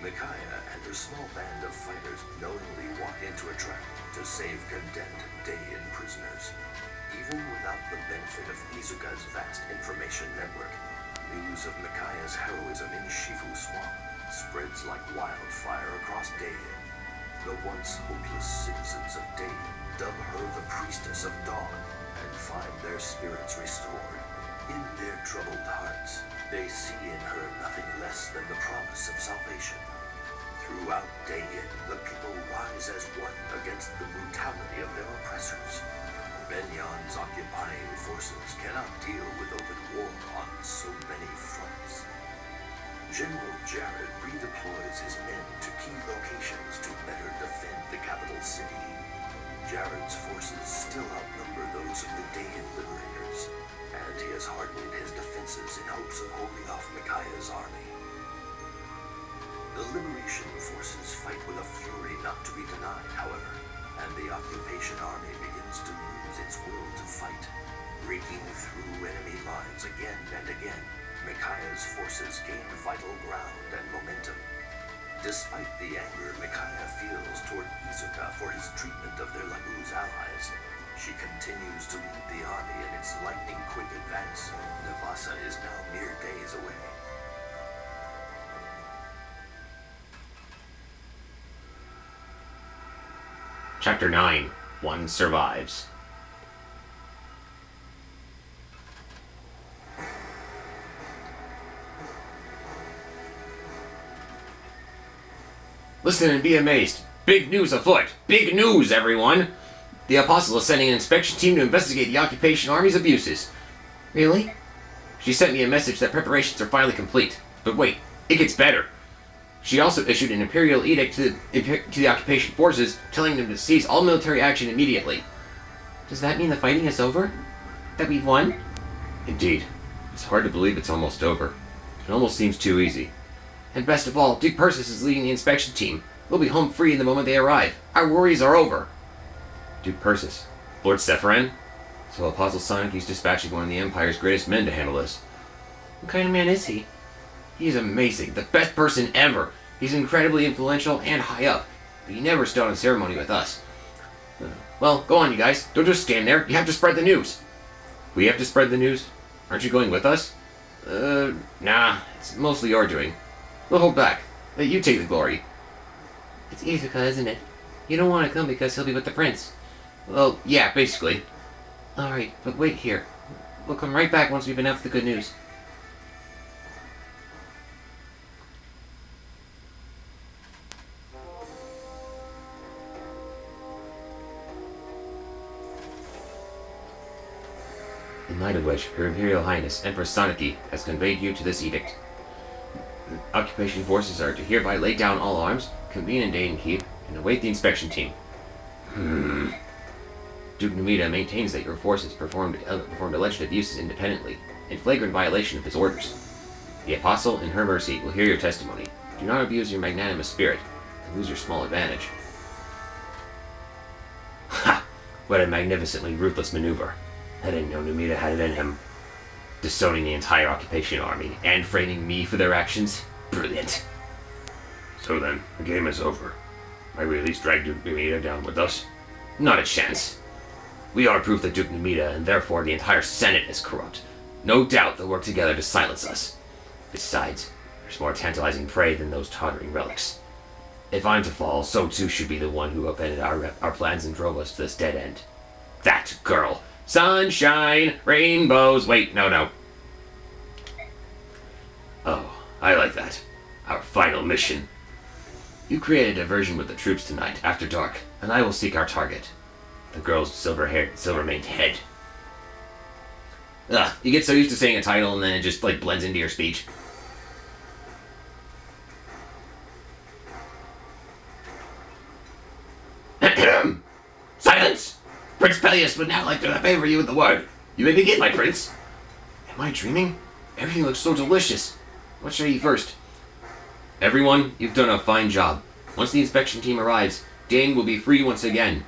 Micaiah and her small band of fighters knowingly walk into a trap to save condemned Daein prisoners. Even without the benefit of Izuka's vast information network, news of Micaiah's heroism in Shifu Swamp spreads like wildfire across Daein. The once hopeless citizens of Daein dub her the Priestess of Dawn and find their spirits restored. In their troubled hearts, they see in her nothing less than the promise of salvation. Throughout Daein, the people rise as one against the brutality of their oppressors. Benyan's occupying forces cannot deal with open war on so many fronts. General Jarod redeploys his men to key locations to better defend the capital city. Jarod's forces still outnumber those of the Daein liberators, and he has hardened his defenses in hopes of holding off Micaiah's army. The liberation forces fight with a fury not to be denied, however, and the occupation army begins to lose its will to fight. Breaking through enemy lines again and again, Micaiah's forces gain vital ground and momentum. Despite the anger Micaiah feels toward Izuka for his treatment of their Laguz allies, she continues to lead the army in its lightning-quick advance. Navasa is now mere days away. Chapter 9. One Survives. Listen and be amazed. Big news afoot. Big news, everyone. The Apostle is sending an inspection team to investigate the occupation army's abuses. Really? She sent me a message that preparations are finally complete. But wait, it gets better. She also issued an imperial edict to the occupation forces, telling them to cease all military action immediately. Does that mean the fighting is over? That we've won? Indeed. It's hard to believe it's almost over. It almost seems too easy. And best of all, Duke Persis is leading the inspection team. We'll be home free the moment they arrive. Our worries are over. Duke Persis? Lord Sephiran? So Apostle Sonic is dispatching one of the Empire's greatest men to handle this. What kind of man is he? He is amazing, the best person ever. He's incredibly influential and high up, but he never stood on ceremony with us. Well, go on, you guys. Don't just stand there. You have to spread the news. We have to spread the news? Aren't you going with us? Nah. It's mostly your doing. We'll hold back. Let you take the glory. It's Izuka, isn't it? You don't want to come because he'll be with the prince. Well, yeah, basically. Alright, but wait here. We'll come right back once we've announced the good news. In light of which, Her Imperial Highness Empress Soniki has conveyed you to this edict. Occupation forces are to hereby lay down all arms, convene in Daein Keep, and await the inspection team. Duke Numida maintains that your forces performed alleged abuses independently, in flagrant violation of his orders. The Apostle, in her mercy, will hear your testimony. Do not abuse your magnanimous spirit, and lose your small advantage. Ha! What a magnificently ruthless maneuver. I didn't know Numida had it in him. Disowning the entire occupation army, and framing me for their actions? Brilliant. So then, the game is over. Might we at least drag Duke Numida down with us? Not a chance. We are proof that Duke Numida, and therefore the entire Senate, is corrupt. No doubt they'll work together to silence us. Besides, there's more tantalizing prey than those tottering relics. If I'm to fall, so too should be the one who upended our plans and drove us to this dead end. That girl! Sunshine, rainbows, wait, no. Oh, I like that. Our final mission. You create a diversion with the troops tonight, after dark, and I will seek our target. The girl's silver-maned head. Ugh, you get so used to saying a title and then it just, blends into your speech. Silence! Prince Peleus would now like to favor you with the word. You may begin, my prince. Am I dreaming? Everything looks so delicious. What should I eat first? Everyone, you've done a fine job. Once the inspection team arrives, Daein will be free once again.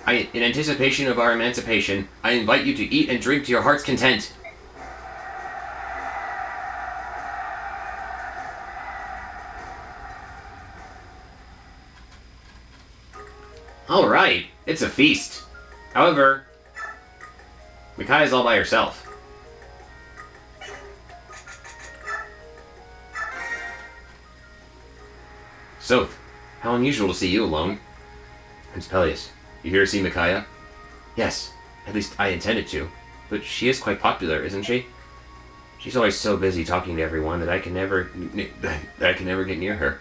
In anticipation of our emancipation, I invite you to eat and drink to your heart's content. Alright, it's a feast. However, Micaiah's all by herself. Soth, how unusual to see you alone. Prince Peleus, you here to see Micaiah? Yes, at least I intended to. But she is quite popular, isn't she? She's always so busy talking to everyone that I can never get near her.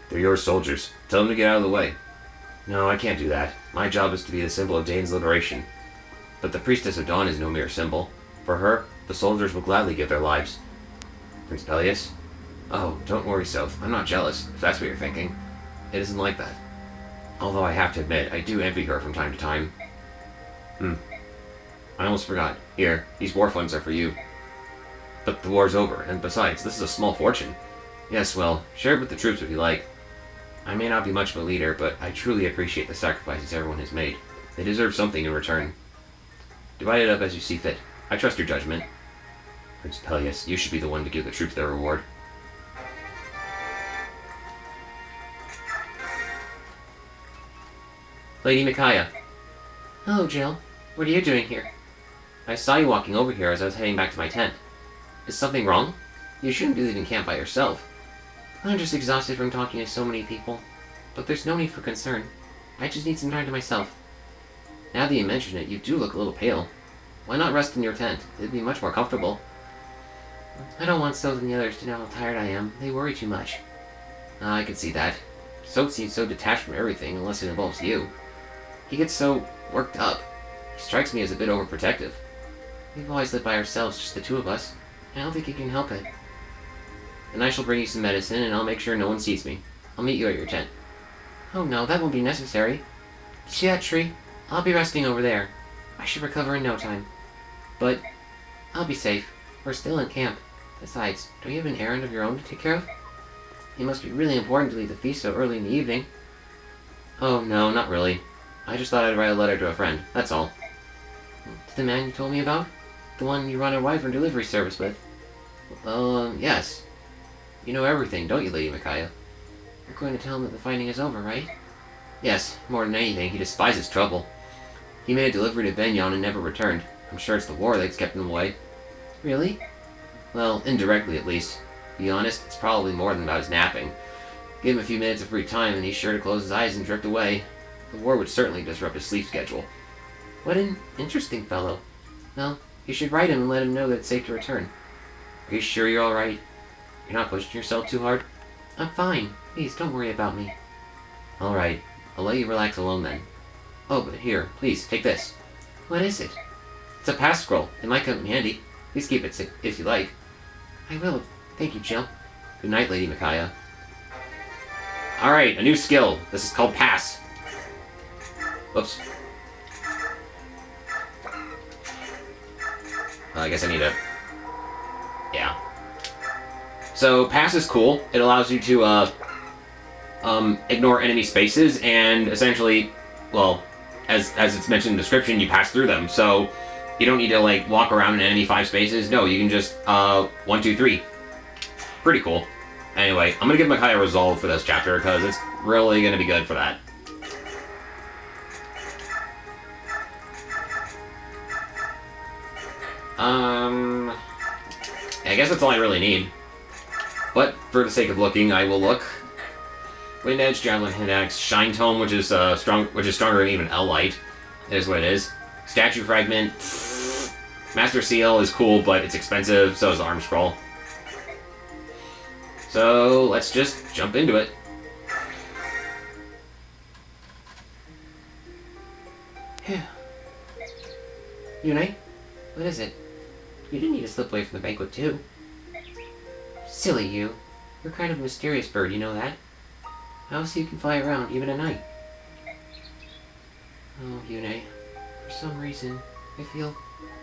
They're your soldiers. Tell them to get out of the way. No, I can't do that. My job is to be the symbol of Daein's liberation. But the Priestess of Dawn is no mere symbol. For her, the soldiers will gladly give their lives. Prince Peleus? Oh, don't worry, Soth. I'm not jealous, if that's what you're thinking. It isn't like that. Although I have to admit, I do envy her from time to time. I almost forgot. Here, these war funds are for you. But the war's over, and besides, this is a small fortune. Yes, well, share it with the troops if you like. I may not be much of a leader, but I truly appreciate the sacrifices everyone has made. They deserve something in return. Divide it up as you see fit. I trust your judgment. Prince Peleus, you should be the one to give the troops their reward. Lady Micaiah. Hello, Jill. What are you doing here? I saw you walking over here as I was heading back to my tent. Is something wrong? You shouldn't be leaving camp by yourself. I'm just exhausted from talking to so many people. But there's no need for concern. I just need some time to myself. Now that you mention it, you do look a little pale. Why not rest in your tent? It'd be much more comfortable. I don't want Soth and the others to know how tired I am. They worry too much. I can see that. Soth seems so detached from everything unless it involves you. He gets so worked up. He strikes me as a bit overprotective. We've always lived by ourselves, just the two of us. I don't think he can help it. Then I shall bring you some medicine, and I'll make sure no one sees me. I'll meet you at your tent. Oh no, that won't be necessary. See that tree? I'll be resting over there. I should recover in no time. But I'll be safe. We're still in camp. Besides, don't you have an errand of your own to take care of? It must be really important to leave the feast so early in the evening. Oh no, not really. I just thought I'd write a letter to a friend, that's all. To the man you told me about? The one you run a wyvern delivery service with? Yes. You know everything, don't you, Lady Micaiah? You're going to tell him that the fighting is over, right? Yes, more than anything, he despises trouble. He made a delivery to Benyon and never returned. I'm sure it's the war that's kept him away. Really? Well, indirectly at least. To be honest, it's probably more than about his napping. Give him a few minutes of free time and he's sure to close his eyes and drift away. The war would certainly disrupt his sleep schedule. What an interesting fellow. Well, you should write him and let him know that it's safe to return. Are you sure you're alright? You're not pushing yourself too hard? I'm fine. Please, don't worry about me. Alright, I'll let you relax alone then. Oh, but here, please, take this. What is it? It's a pass scroll. It might come in handy. Please keep it if you like. I will. Thank you, Jill. Good night, Lady Micaiah. Alright, a new skill. This is called Pass. Whoops. I guess I need to... Yeah. So, Pass is cool. It allows you to, ignore enemy spaces, and essentially, well, as it's mentioned in the description, you pass through them. So, you don't need to, like, walk around in enemy 5 spaces. No, you can just, 1, 2, 3. Pretty cool. Anyway, I'm gonna give Micaiah Resolve for this chapter, because it's really gonna be good for that. I guess that's all I really need. But, for the sake of looking, I will look. Wind Edge, Javelin Hit Axe, Shine Tome, which is stronger than even L-Light. It is what it is. Statue Fragment. Master Seal is cool, but it's expensive, so is the Arm Scroll. So, let's just jump into it. Yune? What is it? You didn't need to slip away from the banquet, too. Silly you. You're kind of a mysterious bird, you know that? How else you can fly around, even at night? Oh, Yune. For some reason, I feel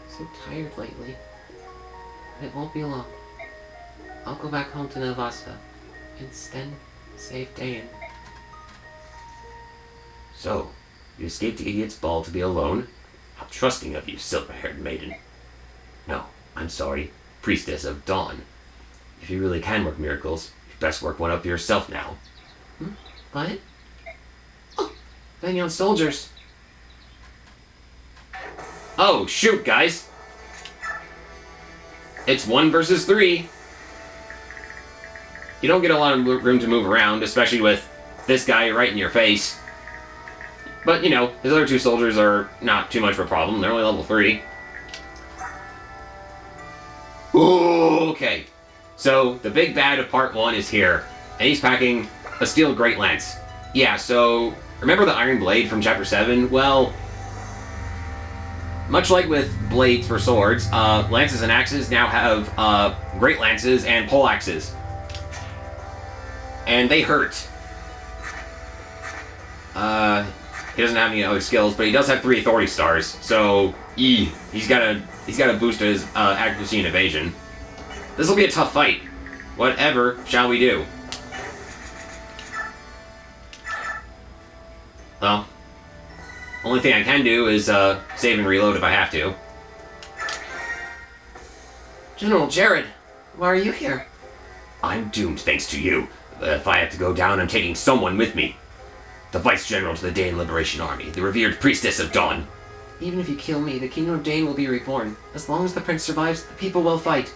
so tired lately. But it won't be long. I'll go back home to Navasta, and then save Daein. So, you escaped the idiot's ball to be alone? How trusting of you, silver-haired maiden. No, I'm sorry, Priestess of Dawn. If you really can work miracles, you'd best work one up yourself now. What? Oh, Daein soldiers. Oh, shoot, guys. It's 1 versus 3. You don't get a lot of room to move around, especially with this guy right in your face. But, you know, his other 2 soldiers are not too much of a problem. They're only level 3. Okay. So, the big bad of part 1 is here. And he's packing a steel great lance. Yeah, so, remember the iron blade from chapter 7? Well, much like with blades for swords, lances and axes now have great lances and pole axes. And they hurt. He doesn't have any other skills, but he does have 3 authority stars, so he's got a boost to his accuracy and evasion. This will be a tough fight. Whatever shall we do? Well, only thing I can do is save and reload if I have to. General Jarod, why are you here? I'm doomed thanks to you. If I have to go down, I'm taking someone with me. The Vice General to the Daein Liberation Army, the revered Priestess of Dawn. Even if you kill me, the Kingdom of Daein will be reborn. As long as the Prince survives, the people will fight.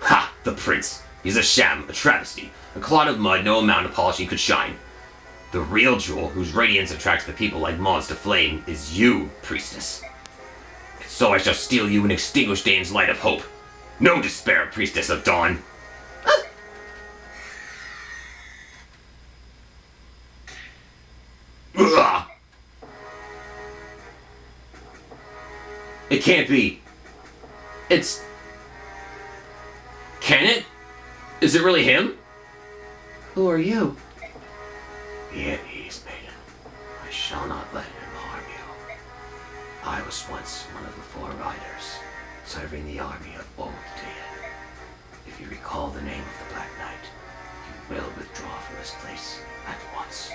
Ha! The Prince. He's a sham, a travesty, a clod of mud no amount of polishing could shine. The real jewel, whose radiance attracts the people like moths to flame, is you, Priestess. And so I shall steal you and extinguish Daein's light of hope. No despair, Priestess of Dawn. Ugh. It can't be. It's... Can it? Is it really him? Who are you? Be at ease, maiden. I shall not let him harm you. I was once one of the 4 riders, serving the army of old Daein. If you recall the name of the Black Knight, you will withdraw from this place at once.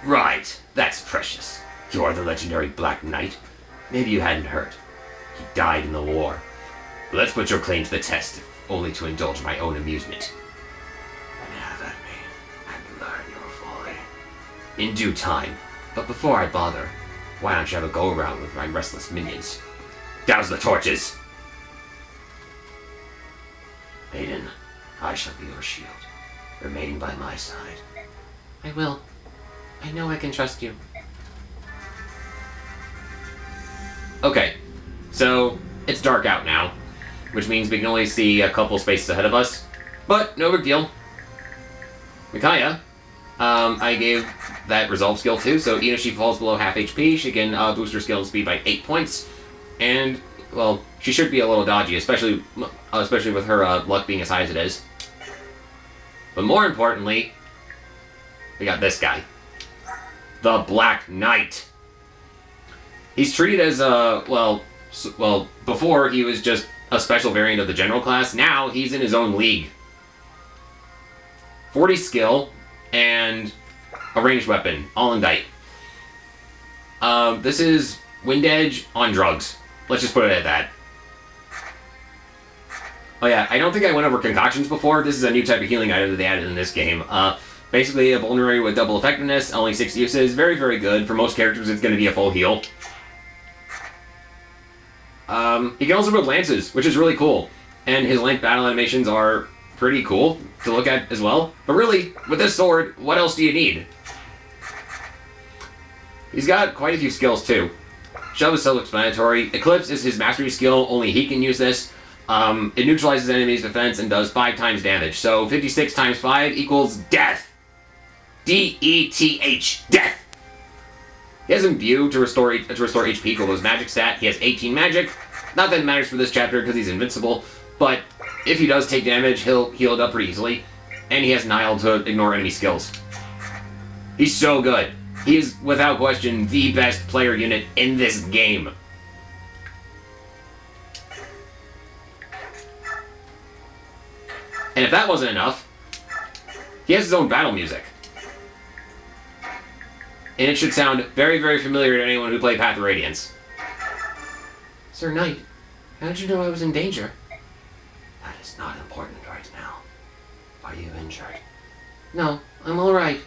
Right, that's precious. You're the legendary Black Knight. Maybe you hadn't heard. He died in the war. Let's put your claim to the test, if only to indulge my own amusement. And have at me, and learn your folly. In due time, but before I bother, why don't you have a go-around with my restless minions? Douse the torches! Maiden, I shall be your shield. Remain by my side. I will. I know I can trust you. Okay, so it's dark out now, which means we can only see a couple spaces ahead of us, but no big deal. Micaiah, I gave that resolve skill to, so even if she falls below half HP, she can boost her skill speed by 8 points, and, well, she should be a little dodgy, especially with her luck being as high as it is. But more importantly, we got this guy. The Black Knight. He's treated as before he was just a special variant of the general class. Now he's in his own league. 40 skill and a ranged weapon, all in Daein. This is Wind Edge on drugs. Let's just put it at that. Oh yeah, I don't think I went over concoctions before. This is a new type of healing item that they added in this game. Basically, a vulnerary with double effectiveness, only 6 uses. Very, very good. For most characters, it's going to be a full heal. He can also build lances, which is really cool. And his lance battle animations are pretty cool to look at as well. But really, with this sword, what else do you need? He's got quite a few skills, too. Shove is self-explanatory. Eclipse is his mastery skill. Only he can use this. It neutralizes enemies' defense and does 5 times damage. So 56 times 5 equals death. D-E-T-H. Death. He has Imbue to restore HP equal to his magic stat. He has 18 magic. Not that it matters for this chapter because he's invincible, but if he does take damage, he'll heal it up pretty easily. And he has Nile to ignore enemy skills. He's so good. He is, without question, the best player unit in this game. And if that wasn't enough, he has his own battle music. And it should sound very, very familiar to anyone who played Path of Radiance. Sir Knight, how did you know I was in danger? That is not important right now. Are you injured? No, I'm alright.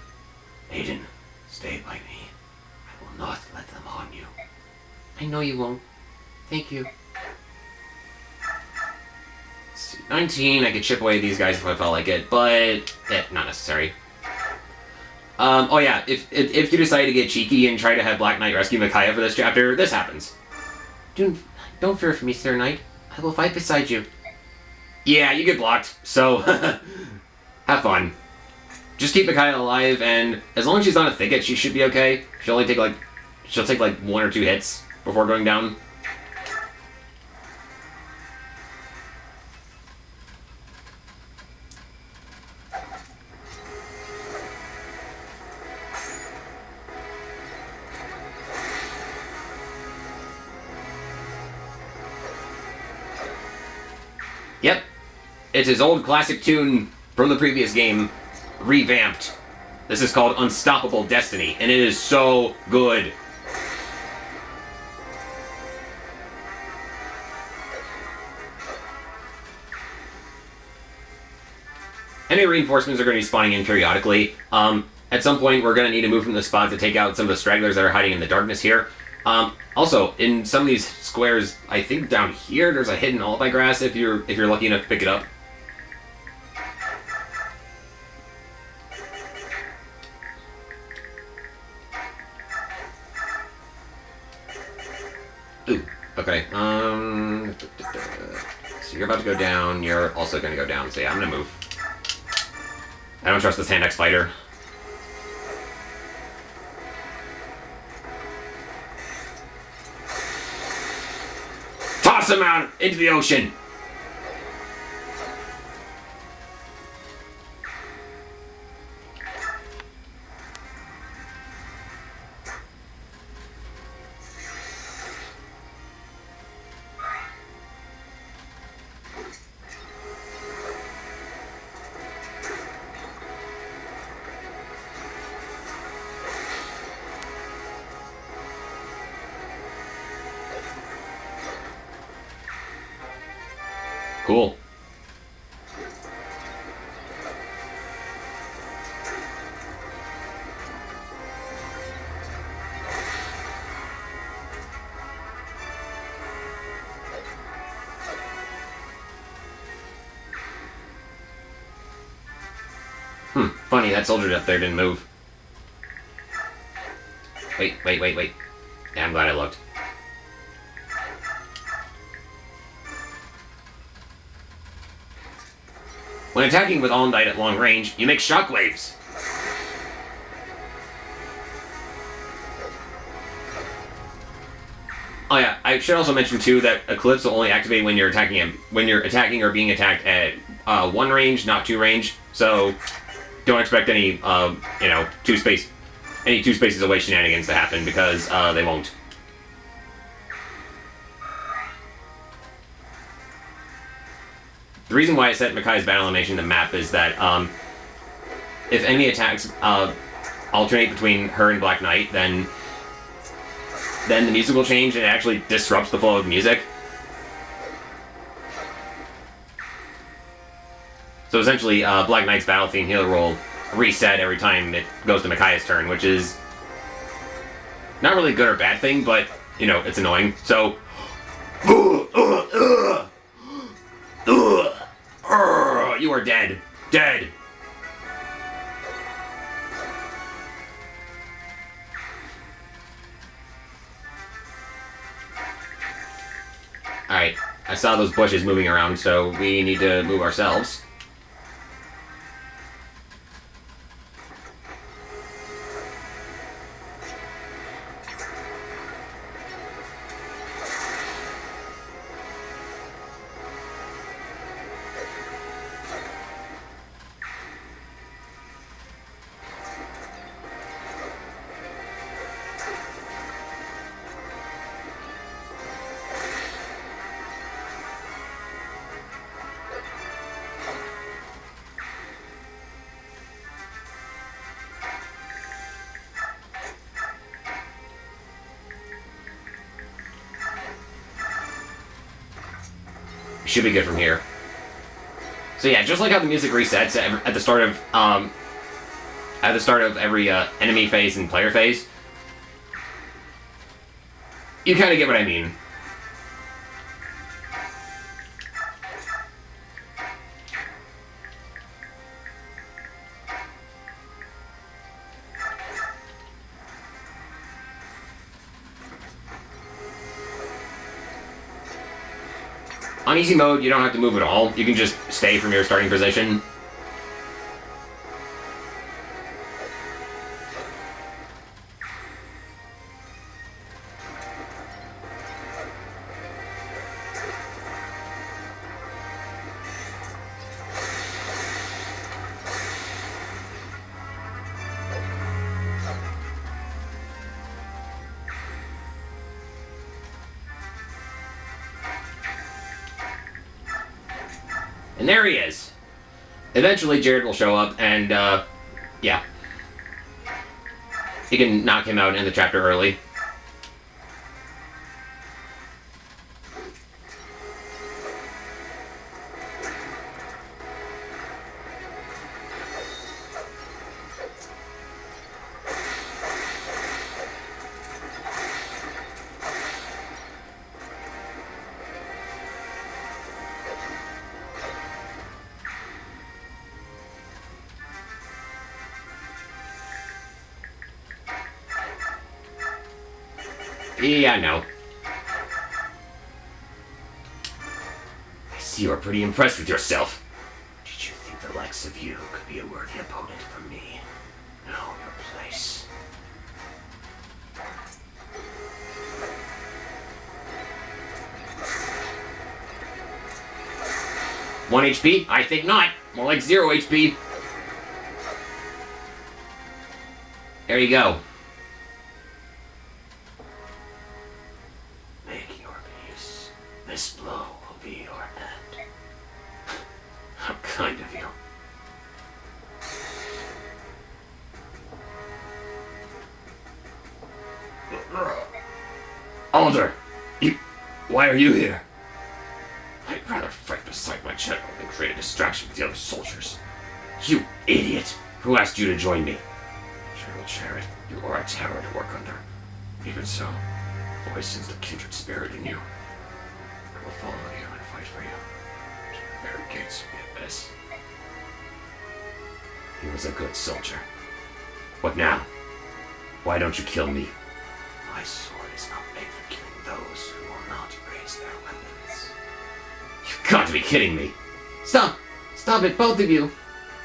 Maiden, stay by me. I know you won't. Thank you. 19, I could chip away these guys if I felt like it, but not necessary. Oh yeah, if you decide to get cheeky and try to have Black Knight rescue Micaiah for this chapter, this happens. Don't fear for me, Sir Knight. I will fight beside you. Yeah, you get blocked, so have fun. Just keep Micaiah alive, and as long as she's not a thicket, she should be okay. She'll take like 1 or 2 hits before going down. Yep, it's his old classic tune from the previous game, revamped. This is called Unstoppable Destiny, and it is so good. Enemy reinforcements are going to be spawning in periodically. At some point, we're going to need to move from the spot to take out some of the stragglers that are hiding in the darkness here. Also, in some of these squares, I think down here, there's a hidden Altai grass if you're lucky enough to pick it up. Ooh, okay. So you're about to go down, you're also going to go down, so yeah, I'm going to move. I don't trust this hand X fighter. Toss him out into the ocean! Cool. Funny, that soldier up there didn't move. Wait. Yeah, I'm glad I looked. When attacking with All Night at long range, you make shockwaves. Oh yeah, I should also mention too that Eclipse will only activate when you're attacking or being attacked at 1 range, not 2 range. So don't expect any two spaces away shenanigans to happen, because they won't. The reason why I set Micaiah's battle animation in the map is that if enemy attacks alternate between her and Black Knight, then the music will change and it actually disrupts the flow of the music. So essentially, Black Knight's battle theme here will reset every time it goes to Micaiah's turn, which is not really a good or bad thing, but, it's annoying. So, you are dead. Dead. Alright, I saw those bushes moving around, so we need to move ourselves. Should be good from here. So yeah, just like how the music resets at the start of every enemy phase and player phase, You kind of get what I mean. On easy mode, you don't have to move at all. You can just stay from your starting position. And there he is. Eventually, Jarod will show up, and, yeah. You can knock him out in the chapter early. Yeah, I know. I see you are pretty impressed with yourself. Did you think the likes of you could be a worthy opponent for me? Know your place. One HP? I think not. More like 0 HP. There you go. This blow will be your end. How kind of you. Alder! Why are you here? I'd rather fight beside my general than create a distraction with the other soldiers. You idiot! Who asked you to join me? General Jarod, you are a terror to work under. Even so, I've always sensed a kindred spirit in you. I will follow you and fight for you. To the very gates of the abyss. He was a good soldier. What now? Why don't you kill me? My sword is not made for killing those who will not raise their weapons. You've got to be kidding me! Stop! Stop it, both of you!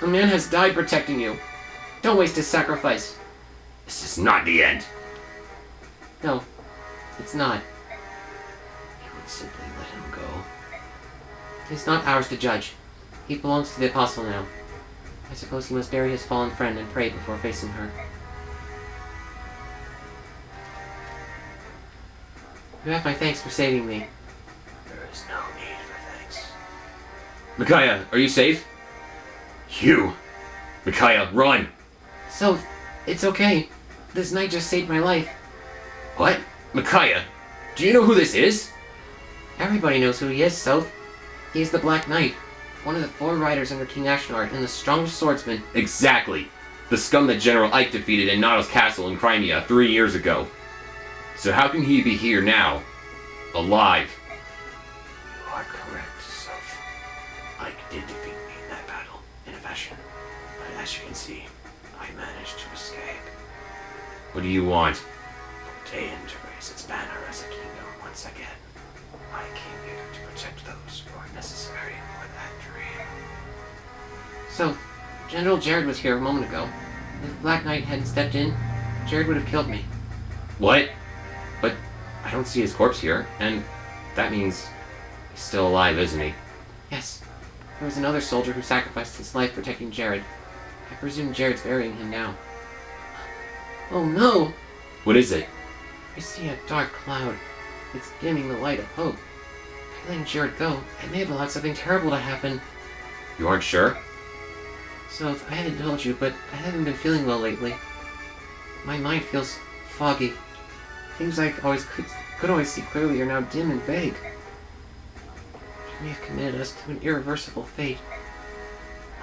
A man has died protecting you. Don't waste his sacrifice. This is not the end. No, it's not. You would simply let him go. It's not ours to judge. He belongs to the Apostle now. I suppose he must bury his fallen friend and pray before facing her. You have my thanks for saving me. There is no need for thanks. Micaiah, are you safe? You! Micaiah, run! So, it's okay. This knight just saved my life. What? Micaiah, do you know who this is? Everybody knows who he is, Soph. He is the Black Knight, one of the 4 riders under King Ashnard, and the strongest swordsman. Exactly. The scum that General Ike defeated in Nautilus Castle in Crimea 3 years ago. So how can he be here now? Alive? You are correct, Soph. Ike did defeat me in that battle, in a fashion. But as you can see, I managed to escape. What do you want? For Daein to raise its banner as a kingdom once again. I came here to protect those who are necessary for that dream. So, General Jarod was here a moment ago. If the Black Knight hadn't stepped in, Jarod would have killed me. What? But I don't see his corpse here, and that means he's still alive, isn't he? Yes. There was another soldier who sacrificed his life protecting Jarod. I presume Jarod's burying him now. Oh no! What is it? I see a dark cloud. It's dimming the light of hope. By letting Jarod go, I may have allowed something terrible to happen. You aren't sure? So, I haven't told you, but I haven't been feeling well lately. My mind feels foggy. Things I could always see clearly are now dim and vague. She may have committed us to an irreversible fate.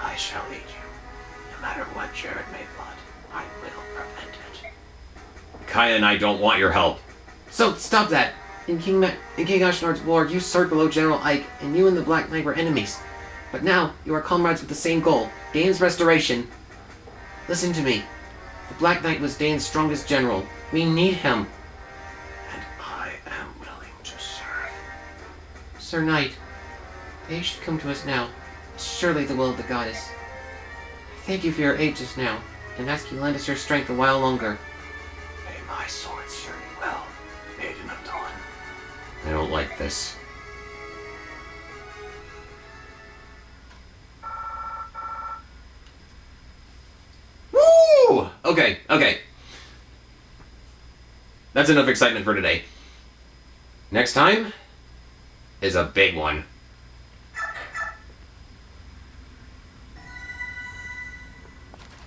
I shall aid you. No matter what Jarod may plot, I will prevent it. Micaiah and I don't want your help. So, stop that! In King Ashnard's war, you soared below General Ike, and you and the Black Knight were enemies. But now, you are comrades with the same goal, Daein's restoration. Listen to me. The Black Knight was Daein's strongest general. We need him. And I am willing to serve. Sir Knight, Daein should come to us now. It's surely the will of the goddess. Thank you for your aid just now, and ask you lend us your strength a while longer. May my sword serve you well, Maiden of Dawn. I don't like this. Woo! Okay. That's enough excitement for today. Next time is a big one.